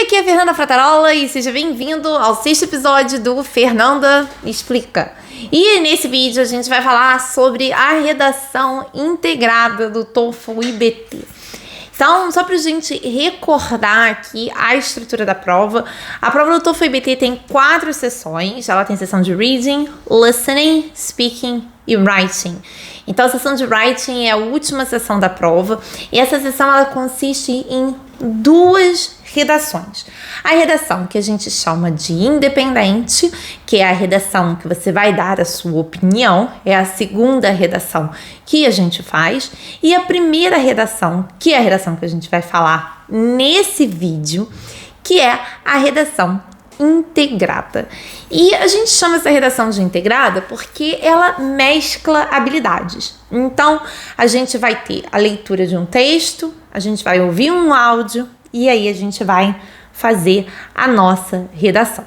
aqui é a Fernanda Frattarola e seja bem-vindo ao 6º episódio do Fernanda Explica. E nesse vídeo a gente vai falar sobre a redação integrada do TOEFL IBT. Então, só pra gente recordar aqui a estrutura da prova, a prova do TOEFL IBT tem 4 sessões. Ela tem sessão de Reading, Listening, Speaking e Writing. Então, a sessão de Writing é a última sessão da prova e essa sessão ela consiste em 2 redações. A redação que a gente chama de independente, que é a redação que você vai dar a sua opinião, é a segunda redação que a gente faz, e a primeira redação, que é a redação que a gente vai falar nesse vídeo, que é a redação integrada. E a gente chama essa redação de integrada porque ela mescla habilidades. Então, a gente vai ter a leitura de um texto, a gente vai ouvir um áudio e aí a gente vai fazer a nossa redação.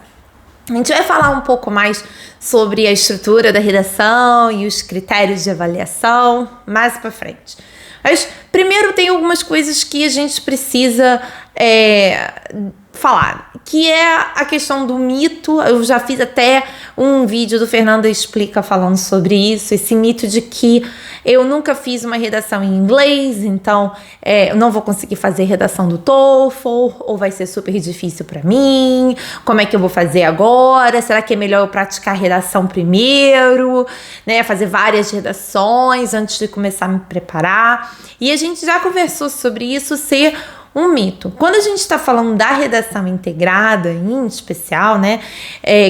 A gente vai falar um pouco mais sobre a estrutura da redação e os critérios de avaliação mais para frente. Mas primeiro tem algumas coisas que a gente precisa falar, que é a questão do mito. Eu já fiz até um vídeo do Fernanda Explica falando sobre isso, esse mito de que eu nunca fiz uma redação em inglês, então eu não vou conseguir fazer redação do TOEFL, ou vai ser super difícil para mim, como é que eu vou fazer agora, será que é melhor eu praticar a redação primeiro, né, fazer várias redações antes de começar a me preparar. E a gente já conversou sobre isso ser um mito. Quando a gente está falando da redação integrada, em especial, né,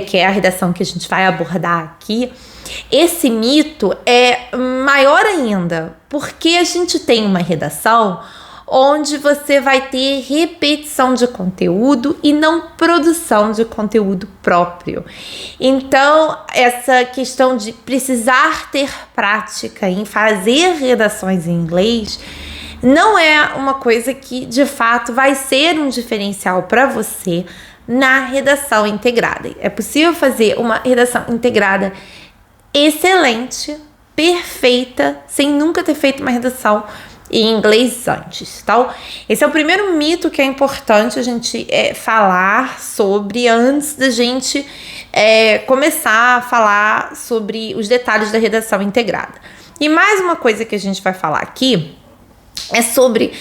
que é a redação que a gente vai abordar aqui, esse mito é maior ainda, porque a gente tem uma redação onde você vai ter repetição de conteúdo e não produção de conteúdo próprio. Então, essa questão de precisar ter prática em fazer redações em inglês não é uma coisa que, de fato, vai ser um diferencial para você na redação integrada. É possível fazer uma redação integrada excelente, perfeita, sem nunca ter feito uma redação em inglês antes, tá? Esse é o primeiro mito que é importante a gente falar sobre antes da gente começar a falar sobre os detalhes da redação integrada. E mais uma coisa que a gente vai falar aqui é sobre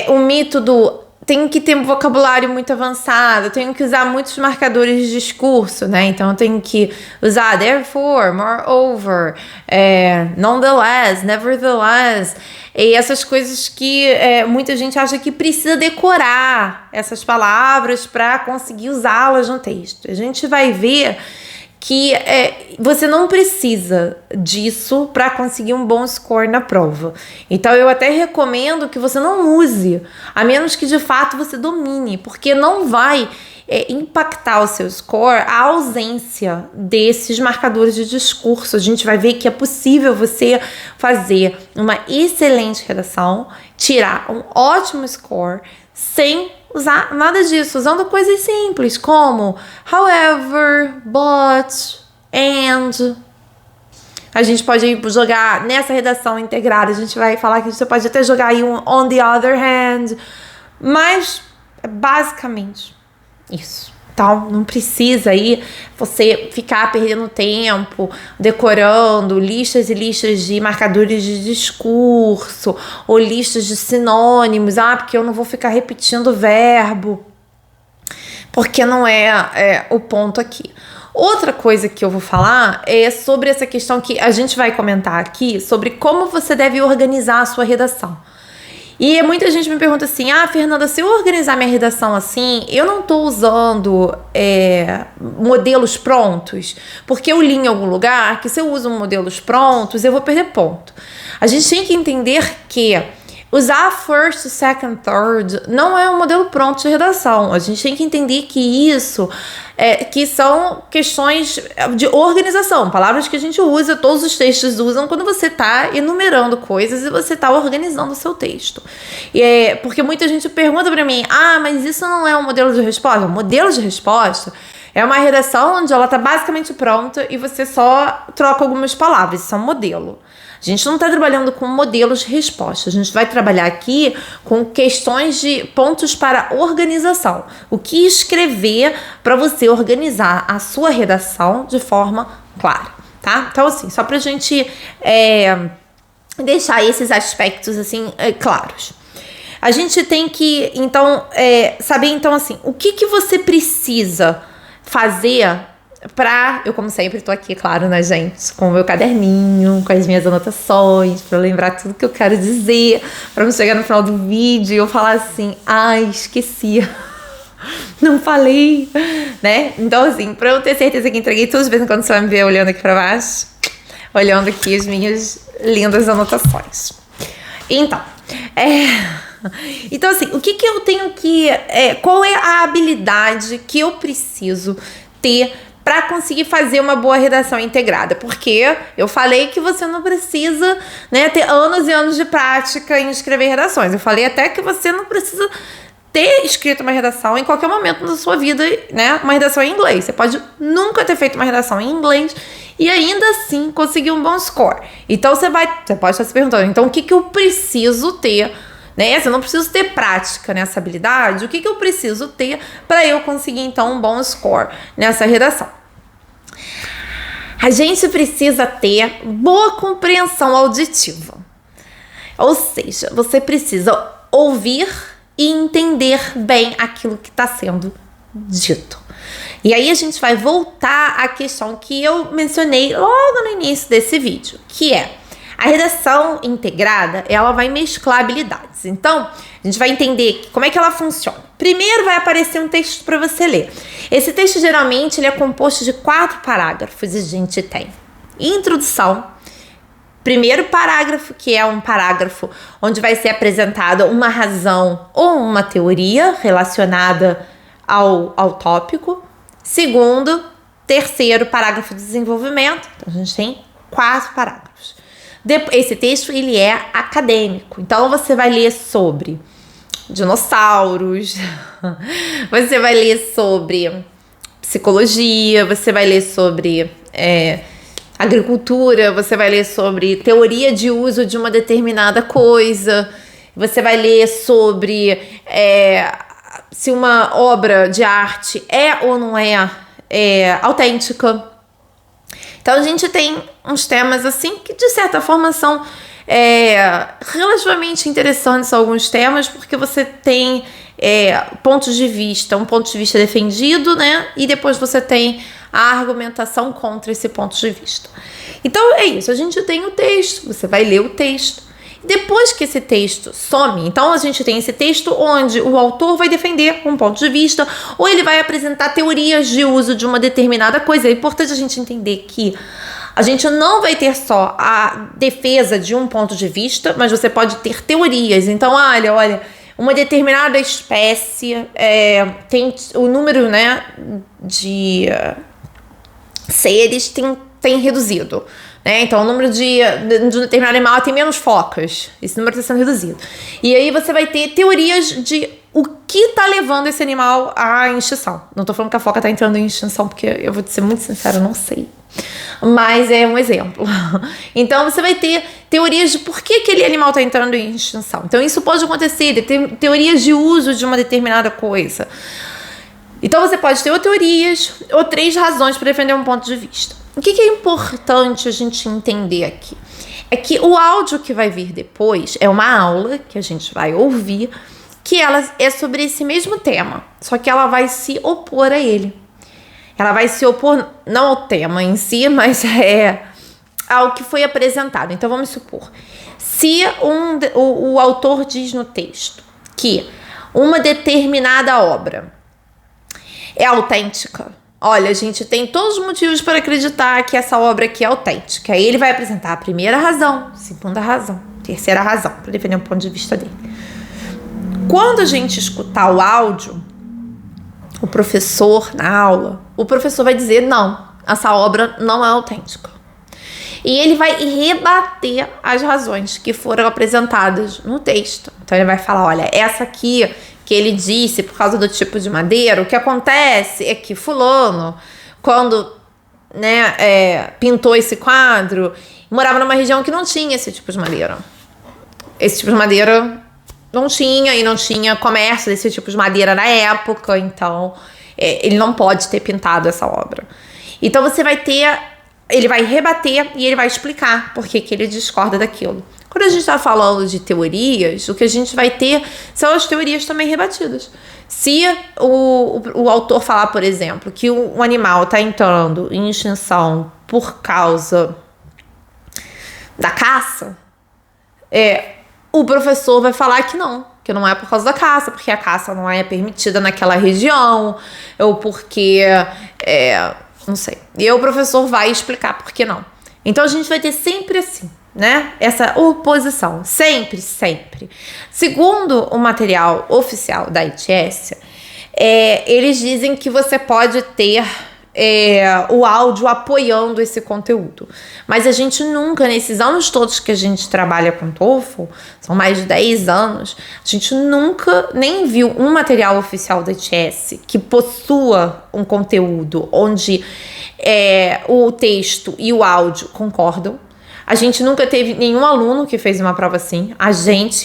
o mito do tenho que ter um vocabulário muito avançado, tenho que usar muitos marcadores de discurso, né? Então eu tenho que usar therefore, moreover, nonetheless, nevertheless, e essas coisas que muita gente acha que precisa decorar essas palavras para conseguir usá-las no texto. A gente vai ver que você não precisa disso para conseguir um bom score na prova. Então eu até recomendo que você não use, a menos que de fato você domine, porque não vai impactar o seu score a ausência desses marcadores de discurso. A gente vai ver que é possível você fazer uma excelente redação, tirar um ótimo score sem usar nada disso, usando coisas simples como however, but, and. A gente pode jogar nessa redação integrada, a gente vai falar que você pode até jogar aí um on the other hand, mas é basicamente isso. Então, não precisa aí você ficar perdendo tempo decorando listas e listas de marcadores de discurso ou listas de sinônimos. Porque eu não vou ficar repetindo o verbo, porque não é o ponto aqui. Outra coisa que eu vou falar é sobre essa questão que a gente vai comentar aqui, sobre como você deve organizar a sua redação. E muita gente me pergunta assim, Fernanda, se eu organizar minha redação assim, eu não tô usando modelos prontos, porque eu li em algum lugar que se eu uso modelos prontos, eu vou perder ponto. A gente tem que entender que usar first, second, third não é um modelo pronto de redação. A gente tem que entender que isso que são questões de organização, palavras que a gente usa, todos os textos usam quando você está enumerando coisas e você está organizando o seu texto. Porque muita gente pergunta para mim, mas isso não é um modelo de resposta? O modelo de resposta é uma redação onde ela está basicamente pronta e você só troca algumas palavras, isso é um modelo. A gente não está trabalhando com modelos de resposta, a gente vai trabalhar aqui com questões de pontos para organização. O que escrever para você organizar a sua redação de forma clara, tá? Então, assim, só para a gente deixar esses aspectos, assim, claros. A gente tem que, então, saber, então, assim, o que você precisa fazer pra... Eu, como sempre, tô aqui, claro, né, gente? Com o meu caderninho, com as minhas anotações, pra eu lembrar tudo que eu quero dizer, pra não chegar no final do vídeo e eu falar assim, ai, esqueci, não falei, né? Então, assim, pra eu ter certeza que entreguei tudo, de vez em quando você vai me ver olhando aqui pra baixo, olhando aqui as minhas lindas anotações. Então, então, assim, o que eu tenho que... qual é a habilidade que eu preciso ter para conseguir fazer uma boa redação integrada? Porque eu falei que você não precisa, né, ter anos e anos de prática em escrever redações. Eu falei até que você não precisa ter escrito uma redação em qualquer momento da sua vida, né, uma redação em inglês. Você pode nunca ter feito uma redação em inglês e ainda assim conseguir um bom score. Então você pode estar se perguntando, então o que eu preciso ter, né? Se eu não preciso ter prática nessa habilidade, o que eu preciso ter para eu conseguir então um bom score nessa redação? A gente precisa ter boa compreensão auditiva. Ou seja, você precisa ouvir e entender bem aquilo que está sendo dito. E aí a gente vai voltar à questão que eu mencionei logo no início desse vídeo, que é a redação integrada, ela vai mesclar habilidades. Então, a gente vai entender como é que ela funciona. Primeiro vai aparecer um texto para você ler. Esse texto, geralmente, ele é composto de 4 parágrafos. A gente tem introdução, primeiro parágrafo, que é um parágrafo onde vai ser apresentada uma razão ou uma teoria relacionada ao tópico. Segundo, terceiro parágrafo de desenvolvimento. Então, a gente tem 4 parágrafos. Esse texto, ele é acadêmico, então você vai ler sobre dinossauros, você vai ler sobre psicologia, você vai ler sobre agricultura, você vai ler sobre teoria de uso de uma determinada coisa, você vai ler sobre se uma obra de arte é ou não é autêntica. Então, a gente tem uns temas, assim, que de certa forma são relativamente interessantes alguns temas, porque você tem pontos de vista, um ponto de vista defendido, né? E depois você tem a argumentação contra esse ponto de vista. Então, é isso. A gente tem o texto, você vai ler o texto. Depois que esse texto some, então a gente tem esse texto onde o autor vai defender um ponto de vista ou ele vai apresentar teorias de uso de uma determinada coisa. É importante a gente entender que a gente não vai ter só a defesa de um ponto de vista, mas você pode ter teorias. Então, olha, uma determinada espécie tem o número, né, de seres tem reduzido. Então, o número de um determinado animal tem menos focas. Esse número está sendo reduzido. E aí você vai ter teorias de o que está levando esse animal à extinção. Não estou falando que a foca está entrando em extinção, porque eu vou te ser muito sincera, eu não sei. Mas é um exemplo. Então, você vai ter teorias de por que aquele animal está entrando em extinção. Então, isso pode acontecer. Tem teorias de uso de uma determinada coisa. Então, você pode ter ou teorias ou 3 razões para defender um ponto de vista. O que é importante a gente entender aqui? É que o áudio que vai vir depois é uma aula que a gente vai ouvir, que ela é sobre esse mesmo tema, só que ela vai se opor a ele. Ela vai se opor não ao tema em si, mas ao que foi apresentado. Então, vamos supor, se o autor diz no texto que uma determinada obra é autêntica, olha, a gente tem todos os motivos para acreditar que essa obra aqui é autêntica. Aí ele vai apresentar a primeira razão, segunda razão, terceira razão, para defender o ponto de vista dele. Quando a gente escutar o áudio, o professor na aula, o professor vai dizer, não, essa obra não é autêntica. E ele vai rebater as razões que foram apresentadas no texto. Então ele vai falar, olha, essa aqui que ele disse por causa do tipo de madeira, o que acontece é que fulano, quando pintou esse quadro, morava numa região que não tinha esse tipo de madeira. Esse tipo de madeira não tinha, e não tinha comércio desse tipo de madeira na época, então ele não pode ter pintado essa obra. Então você vai ter, ele vai rebater e ele vai explicar por que ele discorda daquilo. Quando a gente está falando de teorias, o que a gente vai ter são as teorias também rebatidas. Se o autor falar, por exemplo, que o animal está entrando em extinção por causa da caça, o professor vai falar que não é por causa da caça, porque a caça não é permitida naquela região, ou porque, não sei. E aí o professor vai explicar por que não. Então a gente vai ter sempre assim, né? Essa oposição, sempre. Segundo o material oficial da ITS, eles dizem que você pode ter o áudio apoiando esse conteúdo. Mas a gente nunca, nesses anos todos que a gente trabalha com TOEFL, são mais de 10 anos, a gente nunca nem viu um material oficial da ITS que possua um conteúdo onde o texto e o áudio concordam. A gente nunca teve nenhum aluno que fez uma prova assim.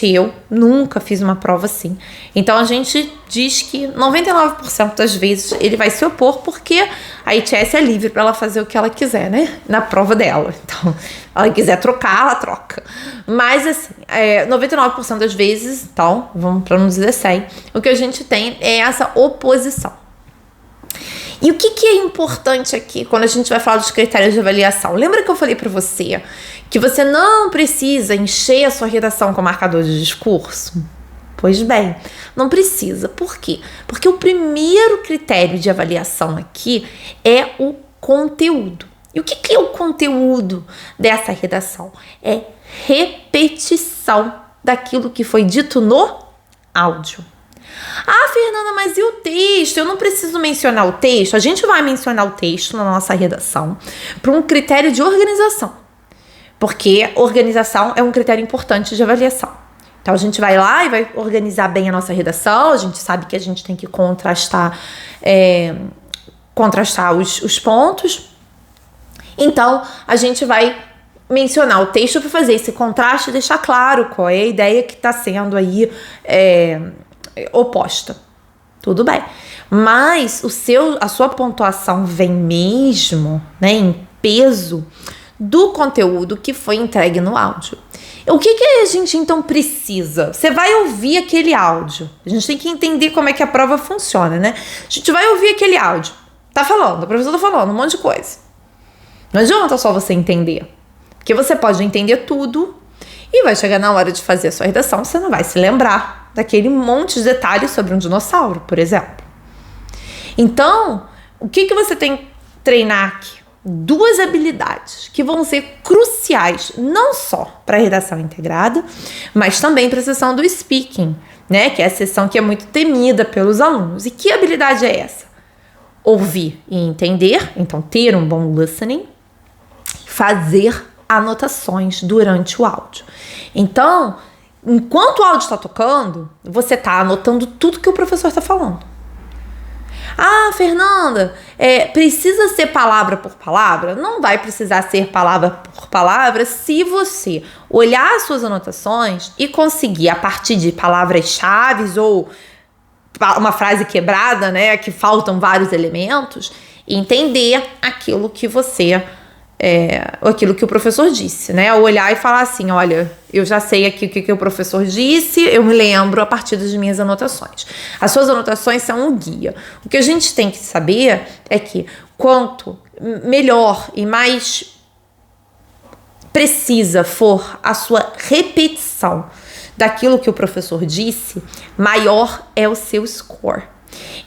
Eu nunca fiz uma prova assim. Então a gente diz que 99% das vezes ele vai se opor, porque a ITS é livre para ela fazer o que ela quiser, né? Na prova dela. Então, se ela quiser trocar, ela troca. Mas assim, 99% das vezes, então, vamos para não dizer 100, o que a gente tem é essa oposição. E o que é importante aqui quando a gente vai falar dos critérios de avaliação? Lembra que eu falei para você que você não precisa encher a sua redação com marcador de discurso? Pois bem, não precisa. Por quê? Porque o primeiro critério de avaliação aqui é o conteúdo. E o que é o conteúdo dessa redação? É repetição daquilo que foi dito no áudio. Ah, Fernanda, mas e o texto? Eu não preciso mencionar o texto. A gente vai mencionar o texto na nossa redação para um critério de organização, porque organização é um critério importante de avaliação. Então a gente vai lá e vai organizar bem a nossa redação. A gente sabe que a gente tem que contrastar os pontos. Então a gente vai mencionar o texto para fazer esse contraste e deixar claro qual é a ideia que está sendo aí oposta. Tudo bem. Mas a sua pontuação vem mesmo, né, em peso do conteúdo que foi entregue no áudio. O que a gente então precisa? Você vai ouvir aquele áudio. A gente tem que entender como é que a prova funciona, né? A gente vai ouvir aquele áudio. Tá falando, o professor tá falando um monte de coisa. Não adianta só você entender. Porque você pode entender tudo e vai chegar na hora de fazer a sua redação, você não vai se lembrar daquele monte de detalhes sobre um dinossauro, por exemplo. Então, o que você tem que treinar aqui? 2 habilidades que vão ser cruciais, não só para a redação integrada, mas também para a sessão do speaking, né? Que é a sessão que é muito temida pelos alunos. E que habilidade é essa? Ouvir e entender, então ter um bom listening, fazer anotações durante o áudio. Então, enquanto o áudio está tocando, você está anotando tudo que o professor está falando. Ah, Fernanda, precisa ser palavra por palavra? Não vai precisar ser palavra por palavra se você olhar as suas anotações e conseguir, a partir de palavras-chave ou uma frase quebrada, né, que faltam vários elementos, entender aquilo que aquilo que o professor disse, né? Olhar e falar assim, olha, eu já sei aqui o que o professor disse, eu me lembro a partir das minhas anotações. As suas anotações são um guia. O que a gente tem que saber é que quanto melhor e mais precisa for a sua repetição daquilo que o professor disse, maior é o seu score.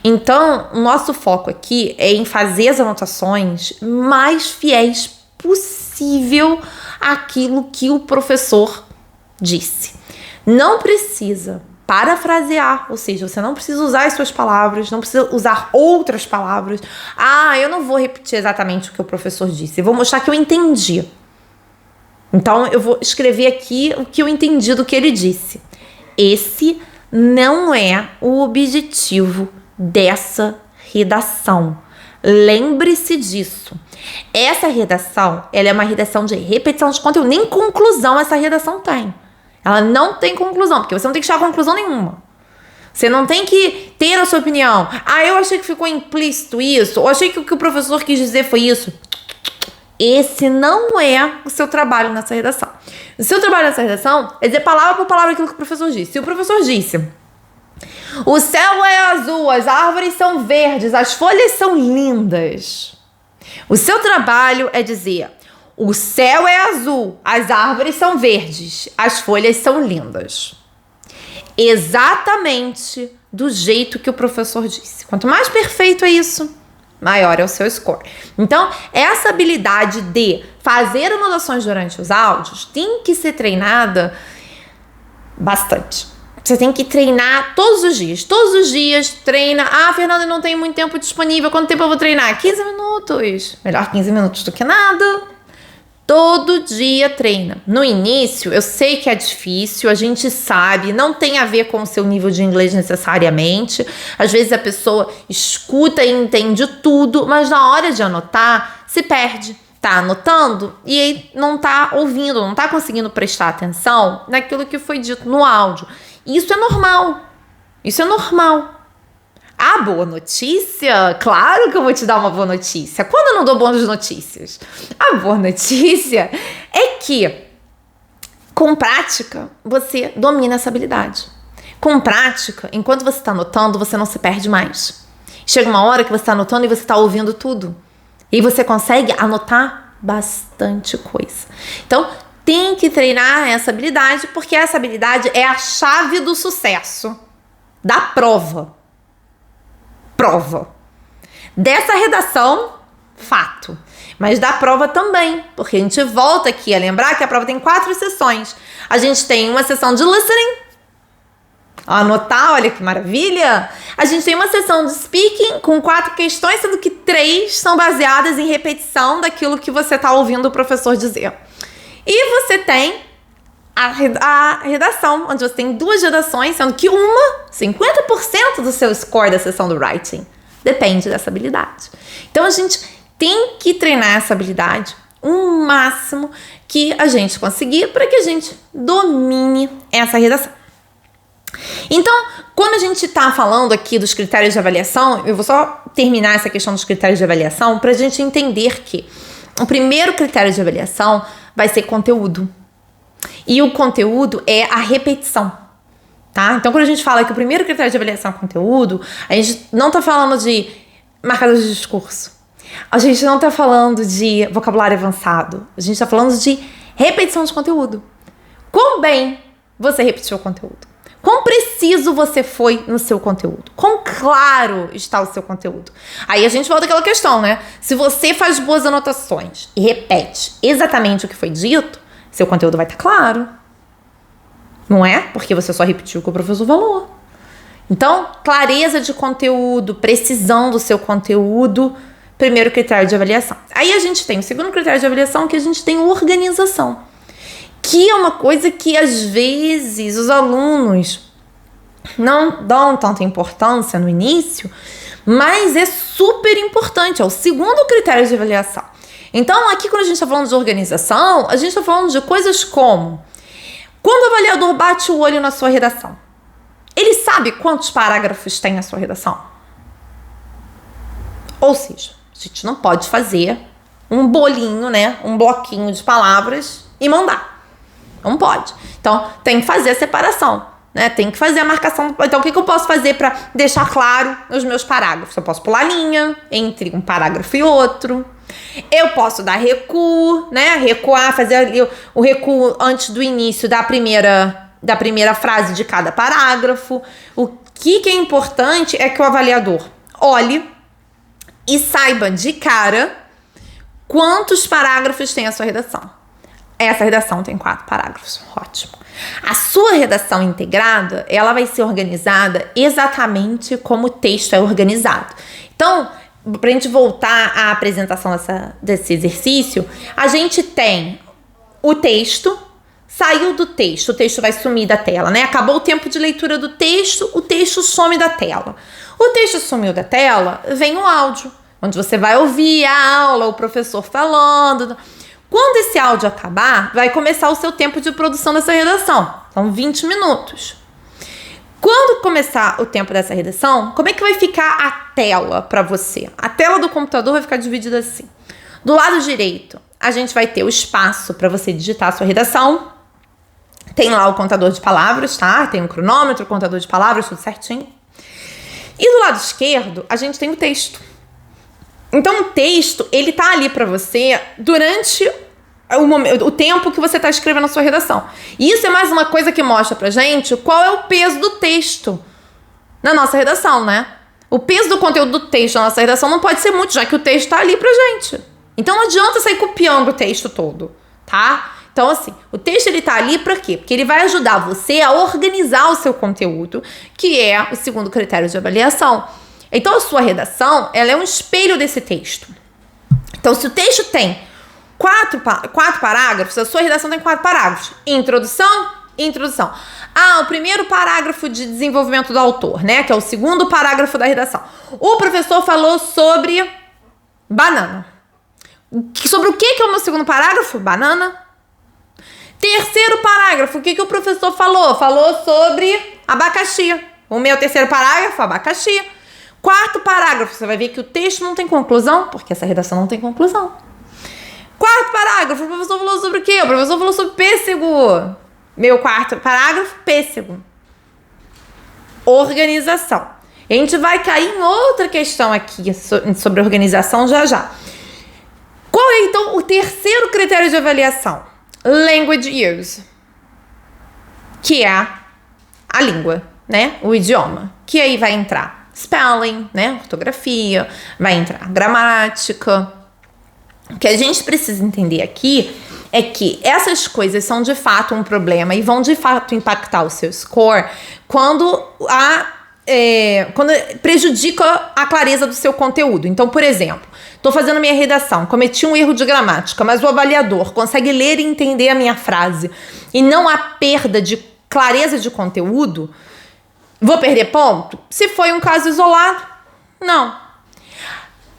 Então, o nosso foco aqui é em fazer as anotações mais fiéis possível àquilo que o professor disse. Não precisa parafrasear, ou seja, você não precisa usar as suas palavras, não precisa usar outras palavras. Ah, eu não vou repetir exatamente o que o professor disse, eu vou mostrar que eu entendi. Então, eu vou escrever aqui o que eu entendi do que ele disse. Esse não é o objetivo dessa redação. Lembre-se disso. Essa redação, ela é uma redação de repetição de conteúdo. Nem conclusão essa redação tem. Ela não tem conclusão, porque você não tem que chegar a conclusão nenhuma. Você não tem que ter a sua opinião. Eu achei que ficou implícito isso. Ou achei que o que o professor quis dizer foi isso. Esse não é o seu trabalho nessa redação. O seu trabalho nessa redação é dizer palavra por palavra aquilo que o professor disse. Se o professor disse: o céu é azul, as árvores são verdes, as folhas são lindas. O seu trabalho é dizer: o céu é azul, as árvores são verdes, as folhas são lindas. Exatamente do jeito que o professor disse. Quanto mais perfeito é isso, maior é o seu score. Então, essa habilidade de fazer anotações durante os áudios tem que ser treinada bastante. Você tem que treinar todos os dias. Todos os dias treina. Fernanda, eu não tenho muito tempo disponível. Quanto tempo eu vou treinar? 15 minutos. Melhor 15 minutos do que nada. Todo dia treina. No início, eu sei que é difícil, a gente sabe, não tem a ver com o seu nível de inglês necessariamente. Às vezes a pessoa escuta e entende tudo, mas na hora de anotar, se perde. Tá anotando e aí não tá ouvindo, não tá conseguindo prestar atenção naquilo que foi dito no áudio. Isso é normal. Isso é normal. A boa notícia, claro que eu vou te dar uma boa notícia. Quando eu não dou boas notícias? A boa notícia é que, com prática, você domina essa habilidade. Com prática, enquanto você está anotando, você não se perde mais. Chega uma hora que você está anotando e você está ouvindo tudo. E você consegue anotar bastante coisa. Então, tem que treinar essa habilidade, porque essa habilidade é a chave do sucesso da prova. Dessa redação, fato. Mas da prova também, porque a gente volta aqui a lembrar que a prova tem 4 sessões. A gente tem uma sessão de listening, anotar, olha que maravilha. A gente tem uma sessão de speaking com 4 questões, sendo que 3 são baseadas em repetição daquilo que você está ouvindo o professor dizer. E você tem a redação, onde você tem 2 redações, sendo que uma, 50% do seu score da sessão do writing, depende dessa habilidade. Então, a gente tem que treinar essa habilidade o máximo que a gente conseguir para que a gente domine essa redação. Então, quando a gente está falando aqui dos critérios de avaliação, eu vou só terminar essa questão dos critérios de avaliação para a gente entender que o primeiro critério de avaliação vai ser conteúdo. E o conteúdo é a repetição, tá? Então, quando a gente fala que o primeiro critério de avaliação é conteúdo, a gente não está falando de marcadores de discurso. A gente não está falando de vocabulário avançado. A gente está falando de repetição de conteúdo. Quão bem você repetiu o conteúdo? Quão preciso você foi no seu conteúdo? Quão claro está o seu conteúdo? Aí a gente volta àquela questão, né? Se você faz boas anotações e repete exatamente o que foi dito, seu conteúdo vai estar claro. Não é? Porque você só repetiu o que o professor falou. Então, clareza de conteúdo, precisão do seu conteúdo, primeiro critério de avaliação. Aí a gente tem o segundo critério de avaliação, que a gente tem organização. Que é uma coisa que, às vezes, os alunos não dão tanta importância no início, mas é super importante. É o segundo critério de avaliação. Então, aqui quando a gente está falando de organização, a gente está falando de coisas como: quando o avaliador bate o olho na sua redação, ele sabe quantos parágrafos tem a sua redação? Ou seja, a gente não pode fazer um bolinho, né? Um bloquinho de palavras e mandar. Não pode. Então, tem que fazer a separação, né? Tem que fazer a marcação. Então, o que eu posso fazer para deixar claro os meus parágrafos? Eu posso pular linha entre um parágrafo e outro. Eu posso dar recuo, né? Recuar, fazer o recuo antes do início da primeira frase de cada parágrafo. O que é importante é que o avaliador olhe e saiba de cara quantos parágrafos tem a sua redação. Essa redação tem 4 parágrafos. Ótimo. A sua redação integrada, ela vai ser organizada exatamente como o texto é organizado. Então, para a gente voltar à apresentação desse exercício, a gente tem o texto, saiu do texto, o texto vai sumir da tela, né? Acabou o tempo de leitura do texto, o texto some da tela. O texto sumiu da tela, vem o áudio. onde você vai ouvir a aula, o professor falando. Quando esse áudio acabar, vai começar o seu tempo de produção dessa redação. São 20 minutos. Quando começar o tempo dessa redação, como é que vai ficar a tela para você? A tela do computador vai ficar dividida assim. Do lado direito, a gente vai ter o espaço para você digitar a sua redação. Tem lá o contador de palavras, tá? Tem um cronômetro, o contador de palavras, tudo certinho. E do lado esquerdo, a gente tem o texto. Então, o texto, ele tá ali para você durante o tempo que você tá escrevendo a sua redação. E isso é mais uma coisa que mostra pra gente qual é o peso do texto na nossa redação, né? O peso do conteúdo do texto na nossa redação não pode ser muito, já que o texto tá ali pra gente. Então, não adianta sair copiando o texto todo, tá? Então, assim, o texto ele tá ali pra quê? Porque ele vai ajudar você a organizar o seu conteúdo, que é o segundo critério de avaliação. Então, a sua redação, ela é um espelho desse texto. Então, se o texto tem quatro parágrafos, a sua redação tem 4 parágrafos. Introdução, introdução. O primeiro parágrafo de desenvolvimento do autor, né? Que é o segundo parágrafo da redação. O professor falou sobre banana. Sobre o que é o meu segundo parágrafo? Banana. Terceiro parágrafo, o que o professor falou? Falou sobre abacaxi. O meu terceiro parágrafo, abacaxi. Quarto parágrafo, você vai ver que o texto não tem conclusão, porque essa redação não tem conclusão. Quarto parágrafo, o professor falou sobre o quê? O professor falou sobre pêssego. Meu quarto parágrafo, pêssego. Organização. E a gente vai cair em outra questão aqui sobre organização já. Qual é, então, o terceiro critério de avaliação? Language use. Que é a língua, né? O idioma. Que aí vai entrar spelling, né? Ortografia. Vai entrar gramática. O que a gente precisa entender aqui é que essas coisas são de fato um problema e vão de fato impactar o seu score quando prejudica a clareza do seu conteúdo. Então, por exemplo, estou fazendo minha redação, cometi um erro de gramática, mas o avaliador consegue ler e entender a minha frase e não há perda de clareza de conteúdo, vou perder ponto? Se foi um caso isolado, não.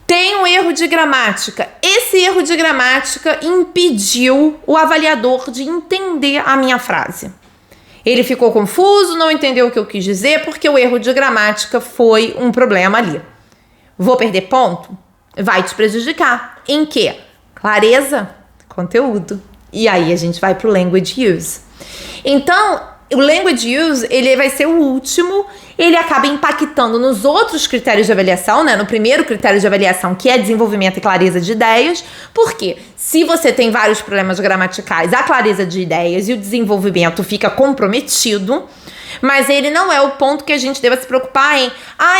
Tem um erro de gramática. Esse erro de gramática impediu o avaliador de entender a minha frase. Ele ficou confuso, não entendeu o que eu quis dizer, porque o erro de gramática foi um problema ali. Vou perder ponto? Vai te prejudicar. Em quê? Clareza, conteúdo. E aí a gente vai pro language use. Então, o language use, ele vai ser o último, ele acaba impactando nos outros critérios de avaliação, né? No primeiro critério de avaliação, que é desenvolvimento e clareza de ideias. Porque se você tem vários problemas gramaticais, a clareza de ideias e o desenvolvimento fica comprometido, mas ele não é o ponto que a gente deva se preocupar em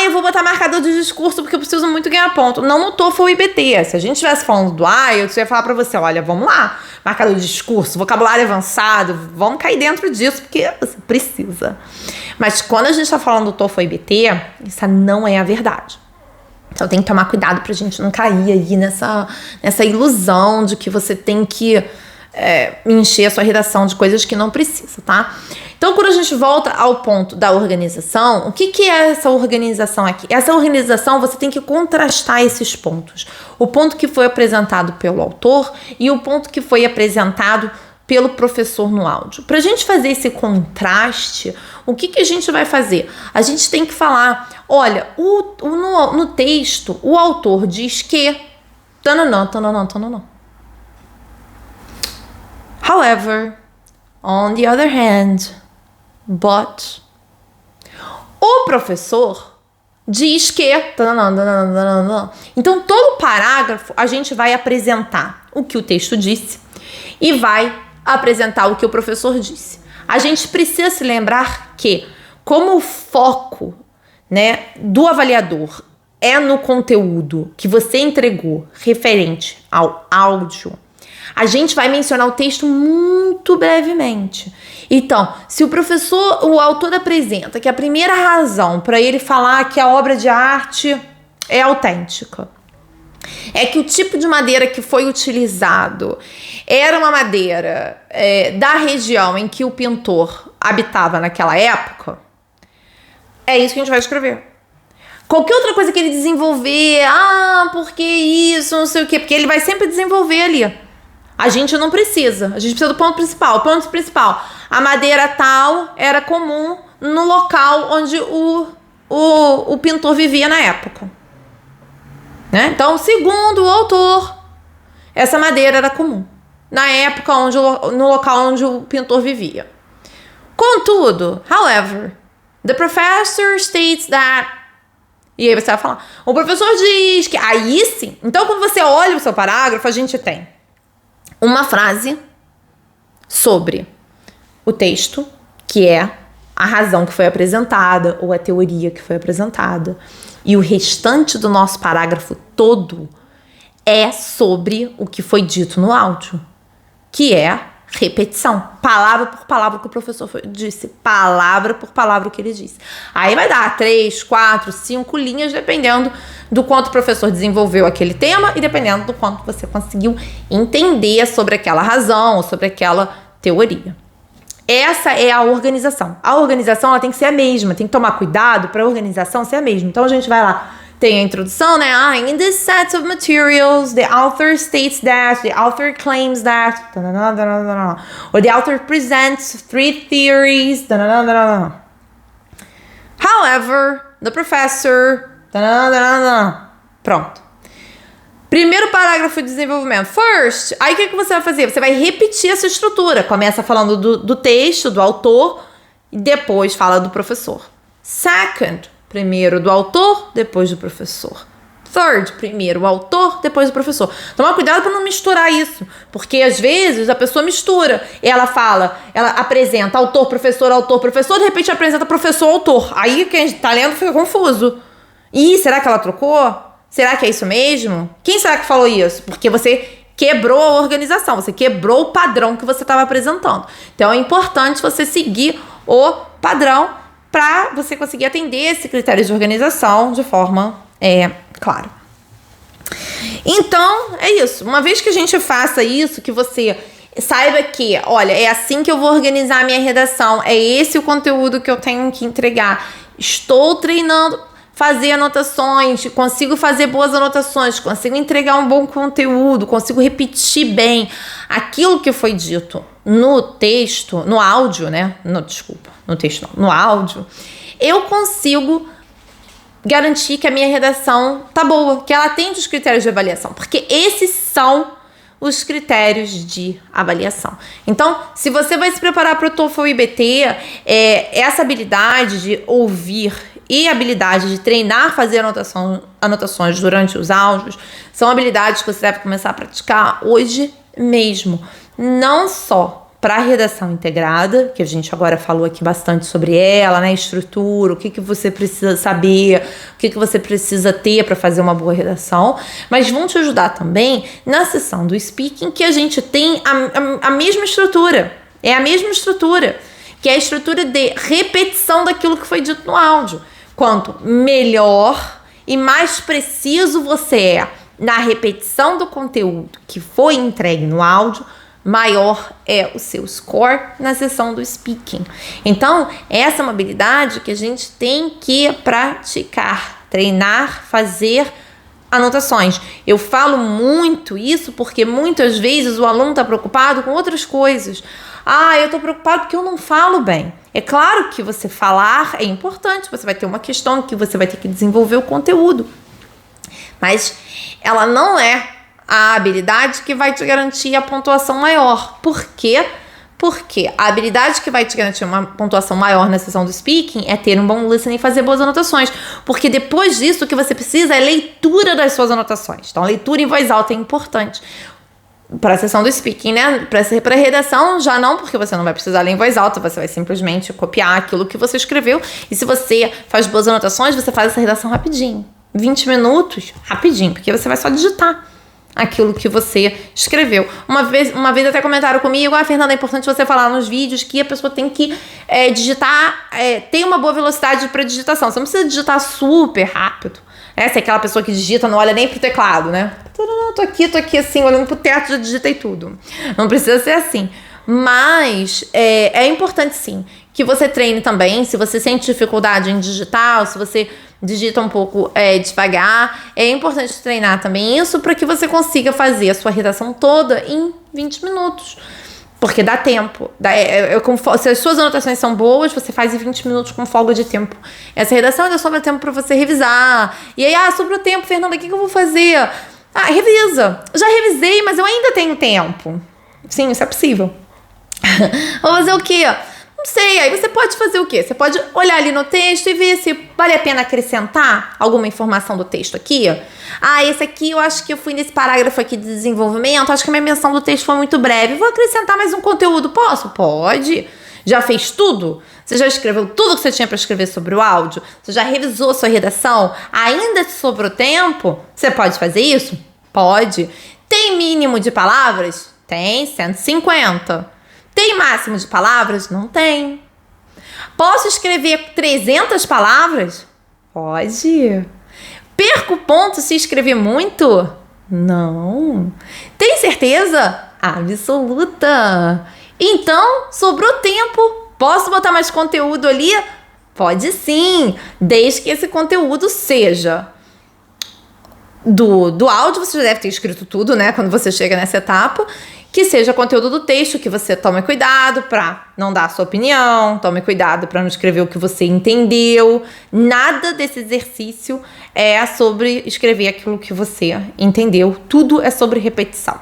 eu vou botar marcador de discurso porque eu preciso muito ganhar ponto. Não no TOEFL ou IBT. Se a gente estivesse falando do IELTS, eu ia falar pra você, olha, vamos lá, marcador de discurso, vocabulário avançado, vamos cair dentro disso porque você precisa. Mas quando a gente tá falando do TOEFL ou IBT, isso não é a verdade. Então tem que tomar cuidado pra gente não cair aí nessa ilusão de que você tem que encher a sua redação de coisas que não precisa, tá? Então, quando a gente volta ao ponto da organização, o que é essa organização aqui? Essa organização, você tem que contrastar esses pontos. O ponto que foi apresentado pelo autor e o ponto que foi apresentado pelo professor no áudio. Pra gente fazer esse contraste, o que a gente vai fazer? A gente tem que falar, olha, no texto, o autor diz que... Tananã. However, on the other hand, but, o professor diz que... Então, todo parágrafo, a gente vai apresentar o que o texto disse e vai apresentar o que o professor disse. A gente precisa se lembrar que, como o foco, né, do avaliador é no conteúdo que você entregou referente ao áudio, a gente vai mencionar o texto muito brevemente. Então, se o autor apresenta que a primeira razão para ele falar que a obra de arte é autêntica é que o tipo de madeira que foi utilizado era uma madeira da região em que o pintor habitava naquela época, é isso que a gente vai escrever. Qualquer outra coisa que ele desenvolver, por que isso, não sei o quê, porque ele vai sempre desenvolver ali. A gente não precisa, a gente precisa do ponto principal. O ponto principal, a madeira tal era comum no local onde o pintor vivia na época. Né? Então, segundo o autor, essa madeira era comum na época no local onde o pintor vivia. Contudo, however, the professor states that... E aí você vai falar, o professor diz que... Aí sim. Então, quando você olha o seu parágrafo, a gente tem uma frase sobre o texto, que é a razão que foi apresentada ou a teoria que foi apresentada. E o restante do nosso parágrafo todo é sobre o que foi dito no áudio, que é repetição, palavra por palavra que o professor disse, palavra por palavra o que ele disse. Aí vai dar 3, 4, 5 linhas, dependendo do quanto o professor desenvolveu aquele tema e dependendo do quanto você conseguiu entender sobre aquela razão ou sobre aquela teoria. Essa é a organização. A organização ela tem que ser a mesma, tem que tomar cuidado para a organização ser a mesma. Então a gente vai lá, tem a introdução, né? In this set of materials, the author states that, the author claims that, or the author presents 3 theories, however, the professor, pronto. Primeiro parágrafo de desenvolvimento. First, aí o que você vai fazer? Você vai repetir essa estrutura. Começa falando do texto, do autor, e depois fala do professor. Second, primeiro do autor, depois do professor. Third, primeiro o autor, depois o professor. Toma cuidado para não misturar isso, porque às vezes a pessoa mistura. Ela apresenta autor, professor, de repente apresenta professor, autor. Aí quem está lendo fica confuso. Ih, será que ela trocou? Será que é isso mesmo? Quem será que falou isso? Porque você quebrou a organização, você quebrou o padrão que você estava apresentando. Então é importante você seguir o padrão para você conseguir atender esse critério de organização de forma clara. Então, é isso. Uma vez que a gente faça isso, que você saiba que, olha, é assim que eu vou organizar a minha redação, é esse o conteúdo que eu tenho que entregar. Estou treinando fazer anotações, consigo fazer boas anotações, consigo entregar um bom conteúdo, consigo repetir bem aquilo que foi dito no texto, no áudio, né? No texto não, no áudio. Eu consigo garantir que a minha redação tá boa, que ela atende os critérios de avaliação, porque esses são os critérios de avaliação. Então, se você vai se preparar para o TOEFL e IBT, essa habilidade de ouvir e a habilidade de treinar, fazer anotações durante os áudios, são habilidades que você deve começar a praticar hoje mesmo. Não só para a redação integrada, que a gente agora falou aqui bastante sobre ela, né? Estrutura, o que você precisa saber, o que você precisa ter para fazer uma boa redação, mas vão te ajudar também na sessão do speaking, que a gente tem a mesma estrutura. É a mesma estrutura, que é a estrutura de repetição daquilo que foi dito no áudio. Quanto melhor e mais preciso você é na repetição do conteúdo que foi entregue no áudio, maior é o seu score na sessão do speaking. Então, essa é uma habilidade que a gente tem que praticar, treinar, fazer anotações. Eu falo muito isso porque muitas vezes o aluno está preocupado com outras coisas. Eu estou preocupado porque eu não falo bem. É claro que você falar é importante, você vai ter uma questão que você vai ter que desenvolver o conteúdo. Mas ela não é a habilidade que vai te garantir a pontuação maior. Por quê? Porque a habilidade que vai te garantir uma pontuação maior na sessão do speaking é ter um bom listening e fazer boas anotações. Porque depois disso, o que você precisa é leitura das suas anotações. Então, a leitura em voz alta é importante. Para a sessão do speaking, né? Para a redação, já não, porque você não vai precisar ler em voz alta, você vai simplesmente copiar aquilo que você escreveu. E se você faz boas anotações, você faz essa redação rapidinho. 20 minutos, rapidinho, porque você vai só digitar aquilo que você escreveu. Uma vez até comentaram comigo, Fernanda, é importante você falar nos vídeos que a pessoa tem que digitar, tem uma boa velocidade para digitação. Você não precisa digitar super rápido. Essa é aquela pessoa que digita, não olha nem pro teclado, né? Tô aqui assim, olhando pro teto, já digitei tudo. Não precisa ser assim. Mas é importante sim que você treine também. Se você sente dificuldade em digitar, ou se você digita um pouco devagar. É importante treinar também isso para que você consiga fazer a sua redação toda em 20 minutos. Porque dá tempo. Se as suas anotações são boas, você faz em 20 minutos com folga de tempo. Essa redação ainda sobra tempo para você revisar. E aí, sobrou tempo, Fernanda, o que eu vou fazer? Revisa. Já revisei, mas eu ainda tenho tempo. Sim, isso é possível. Vou fazer o quê? Não sei, aí você pode fazer o quê? Você pode olhar ali no texto e ver se vale a pena acrescentar alguma informação do texto aqui. Esse aqui eu acho que eu fui nesse parágrafo aqui de desenvolvimento, acho que a minha menção do texto foi muito breve. Vou acrescentar mais um conteúdo, posso? Pode. Já fez tudo? Você já escreveu tudo que você tinha para escrever sobre o áudio? Você já revisou a sua redação? Ainda te sobrou tempo? Você pode fazer isso? Pode. Tem mínimo de palavras? Tem, 150. Tem máximo de palavras? Não tem. Posso escrever 300 palavras? Pode. Perco ponto se escrever muito? Não. Tem certeza? Absoluta. Então, sobrou tempo. Posso botar mais conteúdo ali? Pode sim, desde que esse conteúdo seja do áudio. Você já deve ter escrito tudo, né? Quando você chega nessa etapa. Que seja conteúdo do texto, que você tome cuidado para não dar a sua opinião, tome cuidado para não escrever o que você entendeu. Nada desse exercício é sobre escrever aquilo que você entendeu. Tudo é sobre repetição.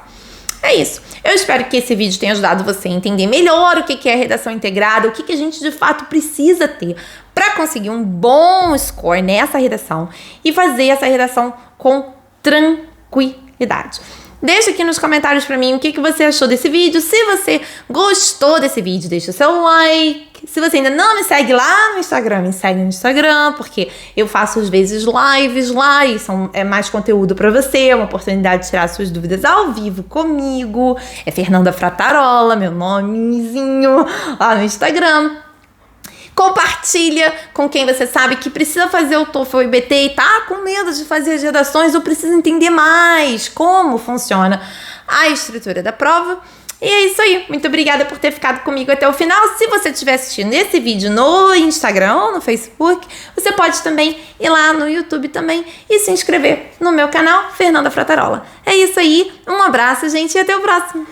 É isso. Eu espero que esse vídeo tenha ajudado você a entender melhor o que é redação integrada, o que a gente de fato precisa ter para conseguir um bom score nessa redação e fazer essa redação com tranquilidade. Deixa aqui nos comentários pra mim o que você achou desse vídeo. Se você gostou desse vídeo, deixa o seu like. Se você ainda não me segue lá no Instagram, me segue no Instagram, porque eu faço às vezes lives lá e é mais conteúdo pra você, é uma oportunidade de tirar suas dúvidas ao vivo comigo. É Fernanda Frattarola, meu nomezinho lá no Instagram. Compartilha com quem você sabe que precisa fazer o TOEFL ou IBT e tá com medo de fazer as redações ou precisa entender mais como funciona a estrutura da prova. E é isso aí. Muito obrigada por ter ficado comigo até o final. Se você estiver assistindo esse vídeo no Instagram ou no Facebook, você pode também ir lá no YouTube também e se inscrever no meu canal Fernanda Frattarola. É isso aí. Um abraço, gente, e até o próximo.